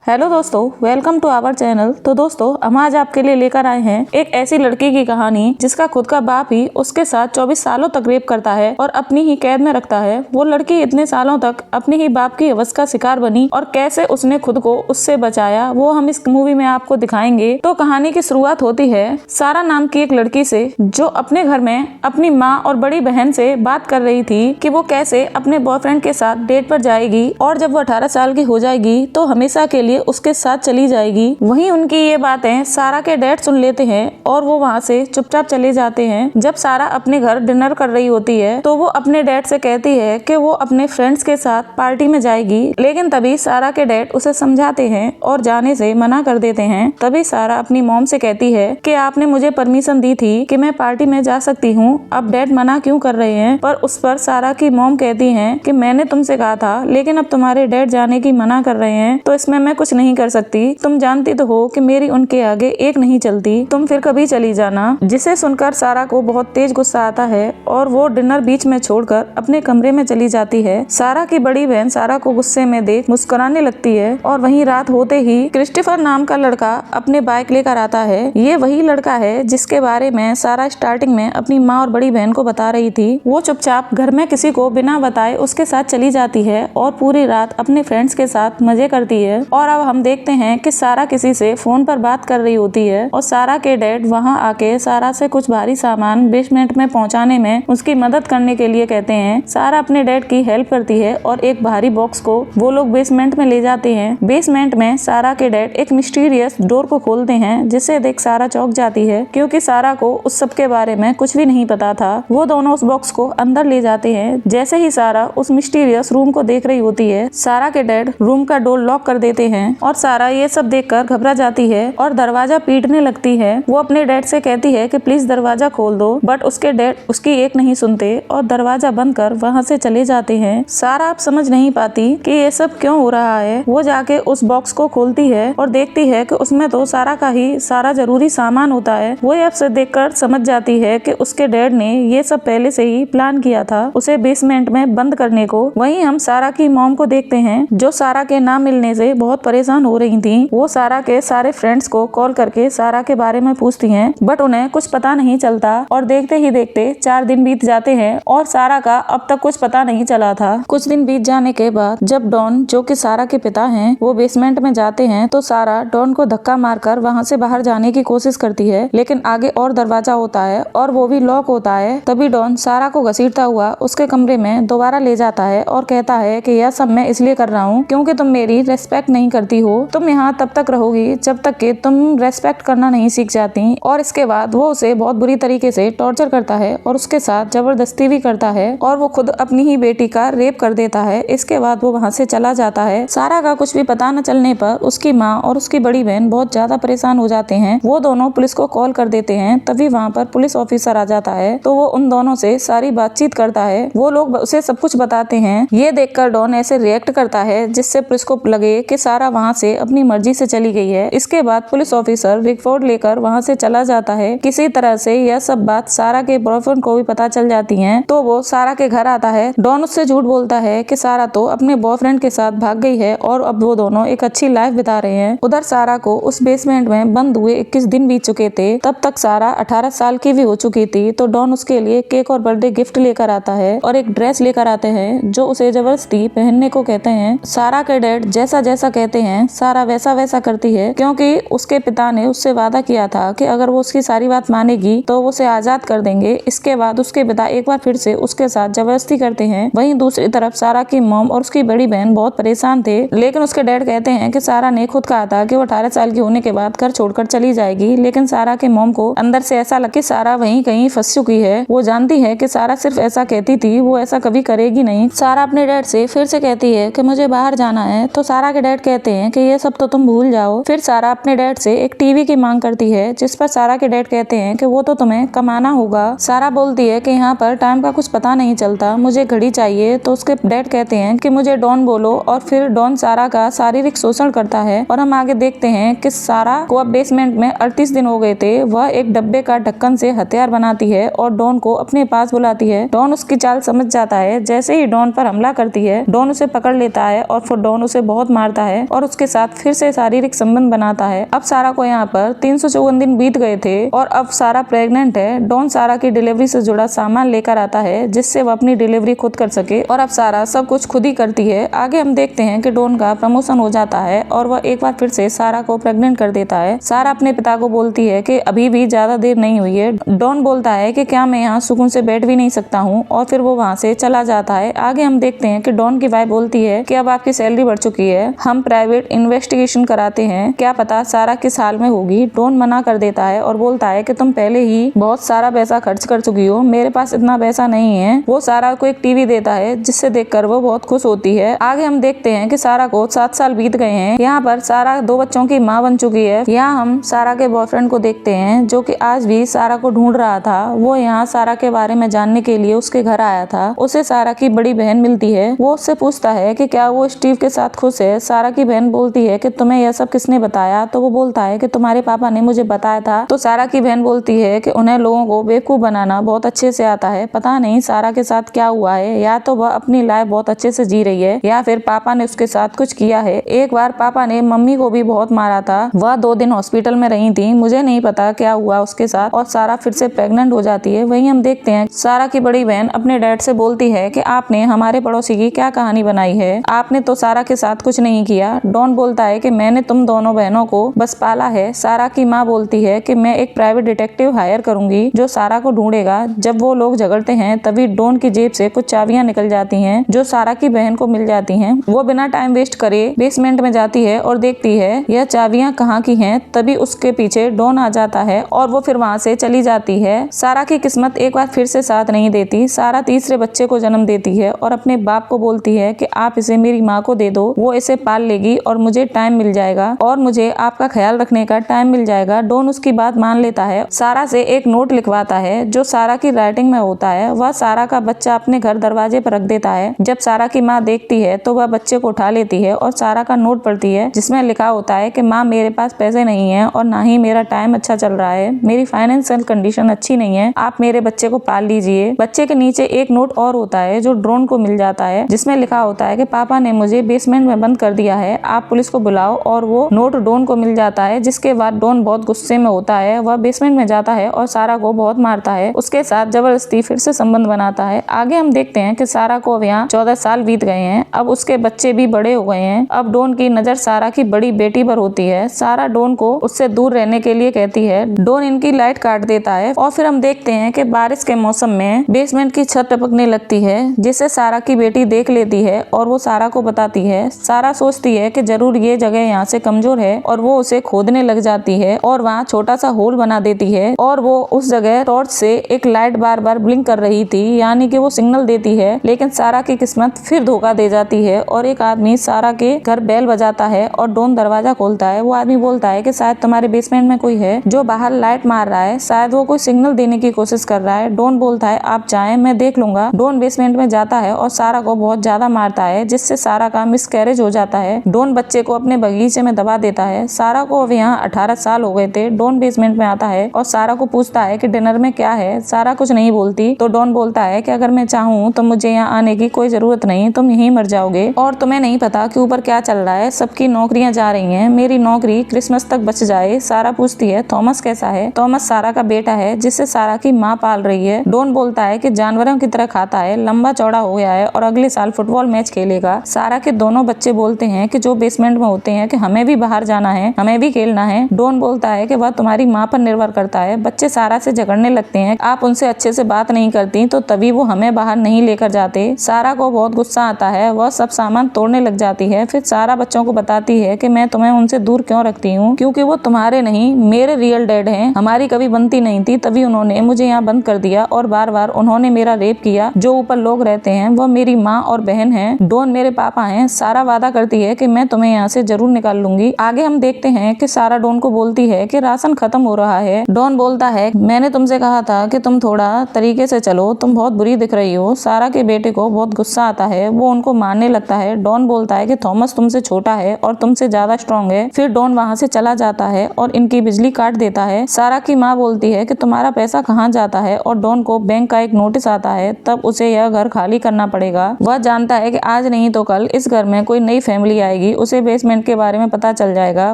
Hello दोस्तों, welcome to our channel. तो दोस्तों, हम आज आपके लिए लेकर आए हैं एक ऐसी लड़की की कहानी जिसका खुद का बाप ही उसके साथ 24 सालों तक रेप करता है और अपनी ही कैद में रखता है। वो लड़की इतने सालों तक अपने ही बाप की हवस का शिकार बनी और कैसे उसने खुद को उससे बचाया, वो हम इस मूवी में आपको दिखाएंगे। तो कहानी की शुरुआत होती है सारा नाम की एक लड़की से, जो अपने घर में अपनी माँ और बड़ी बहन से बात कर रही थी कि वो कैसे अपने बॉयफ्रेंड के साथ डेट पर जाएगी और जब वो 18 साल की हो जाएगी तो हमेशा के लिए उसके साथ चली जाएगी। वहीं उनकी ये बातें सारा के डैड सुन लेते हैं और वो वहाँ से चुपचाप चले जाते हैं। जब सारा अपने घर डिनर कर रही होती है तो वो अपने डैड से कहती है कि वो अपने फ्रेंड्स के साथ पार्टी में जाएगी, लेकिन तभी सारा के डैड उसे समझाते हैं और जाने से मना कर देते हैं। तभी सारा अपनी मॉम से कहती है कि आपने मुझे परमिशन दी थी कि मैं पार्टी में जा सकती हूँ, अब डैड मना क्यों कर रहे हैं। पर उस पर सारा की मॉम कहती है कि मैंने तुमसे कहा था, लेकिन अब तुम्हारे डैड जाने की मना कर रहे हैं तो इसमें मैं कुछ नहीं कर सकती। तुम जानती तो हो कि मेरी उनके आगे एक नहीं चलती, तुम फिर कभी चली जाना। जिसे सुनकर सारा को बहुत तेज गुस्सा आता है और वो डिनर बीच में छोड़कर अपने कमरे में चली जाती है। सारा की बड़ी बहन सारा को गुस्से में देख मुस्कुराने लगती है और वहीं रात होते ही क्रिस्टोफर नाम का लड़का अपने बाइक लेकर आता है। ये वही लड़का है जिसके बारे में सारा स्टार्टिंग में अपनी माँ और बड़ी बहन को बता रही थी। वो चुपचाप घर में किसी को बिना बताए उसके साथ चली जाती है और पूरी रात अपने फ्रेंड्स के साथ मजे करती है। और अब हम देखते हैं कि सारा किसी से फोन पर बात कर रही होती है और सारा के डैड वहां आके सारा से कुछ भारी सामान बेसमेंट में पहुंचाने में उसकी मदद करने के लिए कहते हैं। सारा अपने डैड की हेल्प करती है और एक भारी बॉक्स को वो लोग बेसमेंट में ले जाते हैं। बेसमेंट में सारा के डैड एक मिस्टीरियस डोर को खोलते हैं, जिसे देख सारा चौंक जाती है क्योंकि सारा को उस सब के बारे में कुछ भी नहीं पता था। वो दोनों उस बॉक्स को अंदर ले जाते हैं। जैसे ही सारा उस मिस्टीरियस रूम को देख रही होती है, सारा के डैड रूम का डोर लॉक कर देते हैं और सारा ये सब देखकर घबरा जाती है और दरवाजा पीटने लगती है। वो अपने डैड से कहती है कि प्लीज दरवाजा खोल दो, बट उसके डैड उसकी एक नहीं सुनते और दरवाजा बंद कर वहाँ से चले जाते हैं। सारा अब समझ नहीं पाती कि ये सब क्यों हो रहा है। वो जाके उस बॉक्स को खोलती है और देखती है कि उसमें तो सारा का ही सारा जरूरी सामान होता है। वो अब से देखकर समझ जाती है कि उसके डैड ने ये सब पहले से ही प्लान किया था उसे बेसमेंट में बंद करने को। वहीं हम सारा की मॉम को देखते हैं, जो सारा के ना मिलने से बहुत परेशान हो रही थी। वो सारा के सारे फ्रेंड्स को कॉल करके सारा के बारे में पूछती हैं, बट उन्हें कुछ पता नहीं चलता और देखते ही देखते 4 दिन बीत जाते हैं और सारा का अब तक कुछ पता नहीं चला था। कुछ दिन बीत जाने के बाद जब डॉन, जो कि सारा के पिता हैं, वो बेसमेंट में जाते हैं तो सारा डॉन को धक्का मारकर वहाँ से बाहर जाने की कोशिश करती है, लेकिन आगे और दरवाजा होता है और वो भी लॉक होता है। तभी डॉन सारा को घसीटता हुआ उसके कमरे में दोबारा ले जाता है और कहता है कि यह सब मैं इसलिए कर रहा हूँ क्योंकि तुम मेरी रेस्पेक्ट नहीं करती हो। तुम यहाँ तब तक रहोगी जब तक कि तुम रेस्पेक्ट करना नहीं सीख जाती। और इसके बाद वो उसे बहुत बुरी तरीके से टॉर्चर करता है और उसके साथ जबरदस्ती भी करता है और वो खुद अपनी ही बेटी का रेप कर देता है। इसके बाद वो वहाँ से चला जाता है। सारा का कुछ भी पता न चलने पर उसकी माँ और उसकी बड़ी बहन बहुत ज्यादा परेशान हो जाते हैं। वो दोनों पुलिस को कॉल कर देते हैं। तभी वहाँ पर पुलिस ऑफिसर आ जाता है तो वो उन दोनों से सारी बातचीत करता है। वो लोग उसे सब कुछ बताते हैं। ये देखकर डॉन ऐसे रिएक्ट करता है जिससे पुलिस को लगे कि सारा वहाँ से अपनी मर्जी से चली गई है। इसके बाद पुलिस ऑफिसर रिपोर्ट लेकर वहाँ से चला जाता है। किसी तरह से यह सब बात सारा के बॉयफ्रेंड को भी पता चल जाती है तो वो सारा के घर आता है। डॉन उससे झूठ बोलता है कि सारा तो अपने बॉयफ्रेंड के साथ भाग गई है और अब वो दोनों एक अच्छी लाइफ बिता रहे हैं। उधर सारा को उस बेसमेंट में बंद हुए 21 दिन बीत चुके थे। तब तक सारा 18 साल की भी हो चुकी थी। तो डॉन उसके लिए केक और बर्थडे गिफ्ट लेकर आता है और एक ड्रेस लेकर आते हैं जो उसे जबरदस्ती पहनने को कहते हैं। सारा के डैड जैसा जैसा कहते हैं सारा वैसा वैसा करती है, क्योंकि उसके पिता ने उससे वादा किया था कि अगर वो उसकी सारी बात मानेगी तो वो उसे आजाद कर देंगे। इसके बाद उसके पिता एक बार फिर से उसके साथ जबरदस्ती करते हैं। वहीं दूसरी तरफ सारा की मॉम और उसकी बड़ी बहन बहुत परेशान थे, लेकिन उसके डैड कहते हैं कि सारा ने खुद कहा था कि वो 18 साल की होने के बाद घर छोड़कर चली जाएगी। लेकिन सारा के मॉम को अंदर से ऐसा लगा कि सारा वहीं कहीं फंस चुकी है। वो जानती है कि सारा सिर्फ ऐसा कहती थी, वो ऐसा कभी करेगी नहीं। सारा अपने डैड से फिर से कहती है कि मुझे बाहर जाना है तो सारा के डैड कहते हैं कि ये सब तो तुम भूल जाओ। फिर सारा अपने डैड से एक टीवी की मांग करती है, जिस पर सारा के डैड कहते हैं कि वो तो तुम्हें कमाना होगा। सारा बोलती है कि यहाँ पर टाइम का कुछ पता नहीं चलता, मुझे घड़ी चाहिए। तो उसके डैड कहते हैं कि मुझे डॉन बोलो और फिर डॉन सारा का शारीरिक शोषण करता है। और हम आगे देखते हैं कि सारा को अब बेसमेंट में 38 दिन हो गए थे। वह एक डब्बे का ढक्कन से हथियार बनाती है और डॉन को अपने पास बुलाती है। डॉन उसकी चाल समझ जाता है। जैसे ही डॉन पर हमला करती है, डॉन उसे पकड़ लेता है और फिर डॉन उसे बहुत मारता है और उसके साथ फिर से शारीरिक संबंध बनाता है। अब सारा को यहाँ पर 354 दिन बीत गए थे और अब सारा प्रेग्नेंट है। डॉन सारा की डिलीवरी से जुड़ा सामान लेकर आता है जिससे वो अपनी डिलीवरी खुद कर सके और अब सारा सब कुछ खुद ही करती है। आगे हम देखते हैं कि डॉन का प्रमोशन हो जाता है और वह एक बार फिर से सारा को प्रेग्नेंट कर देता है। सारा अपने पिता को बोलती है कि अभी भी ज्यादा देर नहीं हुई है। डॉन बोलता है कि क्या मैं यहाँ सुकून से बैठ भी नहीं सकता हूँ और फिर वो वहाँ से चला जाता है। आगे हम देखते हैं कि डॉन की वाइफ बोलती है कि अब आपकी सैलरी बढ़ चुकी है, हम प्राइवेट इन्वेस्टिगेशन कराते हैं, क्या पता सारा किस हाल में होगी। डॉन मना कर देता है और बोलता है कि तुम पहले ही बहुत सारा पैसा खर्च कर चुकी हो, मेरे पास इतना पैसा नहीं है। वो सारा को एक टीवी देता है जिससे देखकर वो बहुत खुश होती है। आगे हम देखते हैं कि सारा को 7 साल बीत गए हैं। यहाँ पर सारा 2 बच्चों की माँ बन चुकी है। यहाँ हम सारा के बॉयफ्रेंड को देखते हैं जो कि आज भी सारा को ढूंढ रहा था। वो यहाँ सारा के बारे में जानने के लिए उसके घर आया था। उसे सारा की बड़ी बहन मिलती है। वो उससे पूछता है कि क्या वो स्टीव के साथ खुश है। सारा की बहन बोलती है कि तुम्हें यह सब किसने बताया। तो वो बोलता है कि तुम्हारे पापा ने मुझे बताया था। तो सारा की बहन बोलती है कि उन्हें लोगों को बेवकूफ बनाना बहुत अच्छे से आता है। पता नहीं सारा के साथ क्या हुआ है, या तो वह अपनी लाइफ बहुत अच्छे से जी रही है या फिर पापा ने उसके साथ कुछ किया है। एक बार पापा ने मम्मी को भी बहुत मारा था। वह 2 दिन हॉस्पिटल में रही थी। मुझे नहीं पता क्या हुआ उसके साथ। और सारा फिर से प्रेग्नेंट हो जाती है। वहीं हम देखते हैं सारा की बड़ी बहन अपने डैड से बोलती है कि आपने हमारे पड़ोसी की क्या कहानी बनाई है, आपने तो सारा के साथ कुछ नहीं किया। डॉन बोलता है कि मैंने तुम दोनों बहनों को बस पाला है। सारा की माँ बोलती है कि मैं एक प्राइवेट डिटेक्टिव हायर करूंगी जो सारा को ढूंढेगा। जब वो लोग झगड़ते हैं तभी डॉन की जेब से कुछ चाबियां निकल जाती हैं जो सारा की बहन को मिल जाती हैं। वो बिना टाइम वेस्ट करे बेसमेंट में जाती है और देखती है यह चाबियां कहाँ की हैं। तभी उसके पीछे डॉन आ जाता है और वो फिर वहाँ से चली जाती है। सारा की किस्मत एक बार फिर से साथ नहीं देती। सारा तीसरे बच्चे को जन्म देती है और अपने बाप को बोलती है कि आप इसे मेरी माँ को दे दो, वो इसे पाल लेगी और मुझे टाइम मिल जाएगा और मुझे आपका ख्याल रखने का टाइम मिल जाएगा। डॉन उसकी बात मान लेता है। सारा से एक नोट लिखवाता है जो सारा की राइटिंग में होता है। वह सारा का बच्चा अपने घर दरवाजे पर रख देता है। जब सारा की माँ देखती है तो वह बच्चे को उठा लेती है और सारा का नोट पढ़ती है जिसमें लिखा होता है कि माँ मेरे पास पैसे नहीं है और ना ही मेरा टाइम अच्छा चल रहा है, मेरी फाइनेंशियल कंडीशन अच्छी नहीं है, आप मेरे बच्चे को पाल लीजिए। बच्चे के नीचे एक नोट और होता है जो ड्रोन को मिल जाता है जिसमें लिखा होता है कि पापा ने मुझे बेसमेंट में बंद कर दिया है, आप पुलिस को बुलाओ। और वो नोट डॉन को मिल जाता है जिसके बाद डॉन बहुत गुस्से में होता है। वह बेसमेंट में जाता है और सारा को बहुत मारता है, उसके साथ जबरदस्ती फिर से संबंध बनाता है। आगे हम देखते हैं कि सारा को अब यहाँ 14 साल बीत गए हैं। अब उसके बच्चे भी बड़े हो गए हैं। अब डॉन की नजर सारा की बड़ी बेटी पर होती है। सारा डॉन को उससे दूर रहने के लिए कहती है। डॉन इनकी लाइट काट देता है और फिर हम देखते हैं कि बारिश के मौसम में बेसमेंट की छत टपकने लगती है जिसे सारा की बेटी देख लेती है और वो सारा को बताती है। सारा सोचती है कि जरूर ये जगह यहाँ से कमजोर है और वो उसे खोदने लग जाती है और वहाँ छोटा सा होल बना देती है और वो उस जगह टॉर्च से एक लाइट बार बार ब्लिंक कर रही थी, यानी कि वो सिग्नल देती है। लेकिन सारा की किस्मत फिर धोखा दे जाती है और एक आदमी सारा के घर बेल बजाता है और डॉन दरवाजा खोलता है। वो आदमी बोलता है कि शायद तुम्हारे बेसमेंट में कोई है जो बाहर लाइट मार रहा है, शायद वो कोई सिग्नल देने की कोशिश कर रहा है। डॉन बोलता है आप जाएं, मैं देख लूंगा। डॉन बेसमेंट में जाता है और सारा को बहुत ज्यादा मारता है जिससे सारा का मिसकैरेज हो जाता है। डॉन बच्चे को अपने बगीचे में दबा देता है। सारा को अब यहाँ 18 साल हो गए थे। डॉन बेसमेंट में आता है और सारा को पूछता है कि डिनर में क्या है। सारा कुछ नहीं बोलती तो डॉन बोलता है कि अगर मैं चाहूँ तो मुझे यहाँ आने की कोई जरूरत नहीं, तुम यहीं मर जाओगे और तुम्हें नहीं पता कि ऊपर क्या चल रहा है, सबकी नौकरियां जा रही हैं, मेरी नौकरी क्रिसमस तक बच जाए। सारा पूछती है थॉमस कैसा है। थॉमस सारा का बेटा है जिसे सारा की माँ पाल रही है। डॉन बोलता है कि जानवरों की तरह खाता है, लंबा चौड़ा हो गया है और अगले साल फुटबॉल मैच खेलेगा। सारा के दोनों बच्चे बोलते हैं कि जो बेसमेंट में होते हैं कि हमें भी बाहर जाना है, हमें भी खेलना है। डॉन बोलता है कि वह तुम्हारी माँ पर निर्भर करता है। बच्चे सारा से झगड़ने लगते हैं, आप उनसे अच्छे से बात नहीं करती तो तभी वो हमें बाहर नहीं लेकर जाते। सारा को बहुत गुस्सा आता है, वह सब सामान तोड़ने लग जाती है। फिर सारा बच्चों को बताती है कि मैं तुम्हें उनसे दूर क्यों रखती हूँ, क्योंकि वो तुम्हारे नहीं मेरे रियल डैड हैं, हमारी कभी बनती नहीं थी, तभी उन्होंने मुझे यहाँ बंद कर दिया और बार बार उन्होंने मेरा रेप किया। जो ऊपर लोग रहते हैं वह मेरी माँ और बहन है, डॉन मेरे पापा हैं। सारा वादा करती है कि मैं तुम्हें यहाँ से जरूर निकाल लूंगी। आगे हम देखते हैं कि सारा डॉन को बोलती है कि राशन खत्म हो रहा है। डॉन बोलता है मैंने तुमसे कहा था कि तुम थोड़ा तरीके से चलो, तुम बहुत बुरी दिख रही हो। सारा के बेटे को बहुत गुस्सा आता है, वो उनको मारने लगता है। डॉन बोलता है कि थॉमस तुमसे छोटा है और तुमसे ज्यादा स्ट्रॉन्ग है। फिर डॉन वहाँ से चला जाता है और इनकी बिजली काट देता है। सारा की माँ बोलती है कि तुम्हारा पैसा कहाँ जाता है और डॉन को बैंक का एक नोटिस आता है, तब उसे यह घर खाली करना पड़ेगा। वह जानता है कि आज नहीं तो कल इस घर में कोई नई फैमिली आएगी जाएगी, उसे बेसमेंट के बारे में पता चल जाएगा।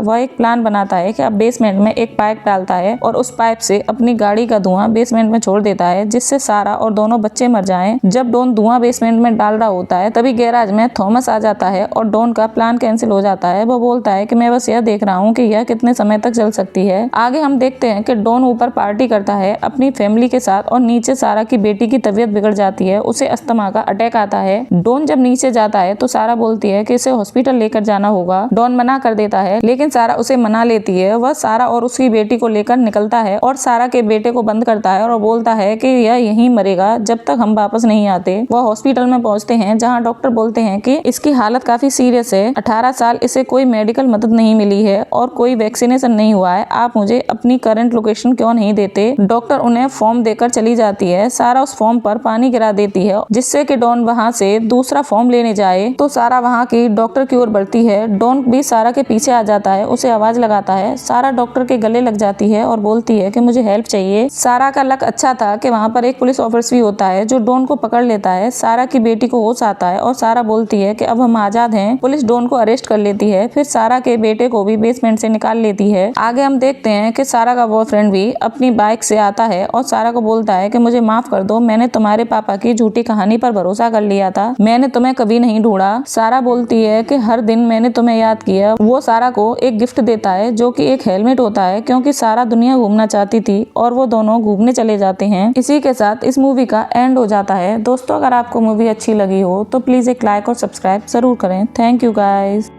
वह एक प्लान बनाता है कि अब बेसमेंट में एक पाइप डालता है और उस पाइप से अपनी गाड़ी का धुआं बेसमेंट में छोड़ देता है, जिससे सारा और दोनों बच्चे मर जाएं। जब डॉन धुआं बेसमेंट में डाल रहा होता है तभी गैराज में थॉमस आ जाता है और डॉन का प्लान कैंसिल हो जाता है। वो बोलता है कि मैं बस यह देख रहा हूँ कि यह कितने समय तक चल सकती है। आगे हम देखते हैं कि डॉन ऊपर पार्टी करता है अपनी फैमिली के साथ और नीचे सारा की बेटी की तबीयत बिगड़ जाती है, उसे अस्थमा का अटैक आता है। डॉन जब नीचे जाता है तो सारा बोलती है कि इसे हॉस्पिटल लेकर जाना होगा। डॉन मना कर देता है लेकिन सारा उसे मना लेती है। वह सारा और उसकी बेटी को लेकर निकलता है और सारा के बेटे को बंद करता है और बोलता है कि यह यहीं मरेगा जब तक हम वापस नहीं आते। वह हॉस्पिटल में पहुंचते हैं जहां डॉक्टर बोलते हैं कि इसकी हालत काफी सीरियस है, 18 साल इसे कोई मेडिकल मदद नहीं मिली है और कोई वैक्सीनेशन नहीं हुआ है, आप मुझे अपनी करंट लोकेशन क्यों नहीं देते। डॉक्टर उन्हें फॉर्म देकर चली जाती है। सारा उस फॉर्म पर पानी गिरा देती है जिससे कि डॉन वहां से दूसरा फॉर्म लेने जाए तो सारा वहां की डॉक्टर की ओर बढ़ती है। डॉन भी सारा के पीछे आ जाता है, उसे आवाज लगाता है। सारा डॉक्टर के गले लग जाती है और बोलती है कि मुझे हेल्प चाहिए। सारा का लक अच्छा था कि वहां पर एक पुलिस ऑफिसर भी होता है जो डॉन को पकड़ लेता है। सारा की बेटी को होश आता है और सारा बोलती है कि अब हम आजाद हैं। पुलिस डॉन को अरेस्ट कर लेती है, फिर सारा के बेटे को भी बेसमेंट से निकाल लेती है। आगे हम देखते हैं कि सारा का बॉयफ्रेंड भी अपनी बाइक से आता है और सारा को बोलता है कि मुझे माफ कर दो, मैंने तुम्हारे पापा की झूठी कहानी पर भरोसा कर लिया था, मैंने तुम्हें कभी नहीं ढूंढा। सारा बोलती है कि हर दिन मैंने तुम्हें याद किया। वो सारा को एक गिफ्ट देता है जो कि एक हेलमेट होता है, क्योंकि सारा दुनिया घूमना चाहती थी और वो दोनों घूमने चले जाते हैं। इसी के साथ इस मूवी का एंड हो जाता है। दोस्तों, अगर आपको मूवी अच्छी लगी हो तो प्लीज एक लाइक और सब्सक्राइब जरूर करें। Thank you guys.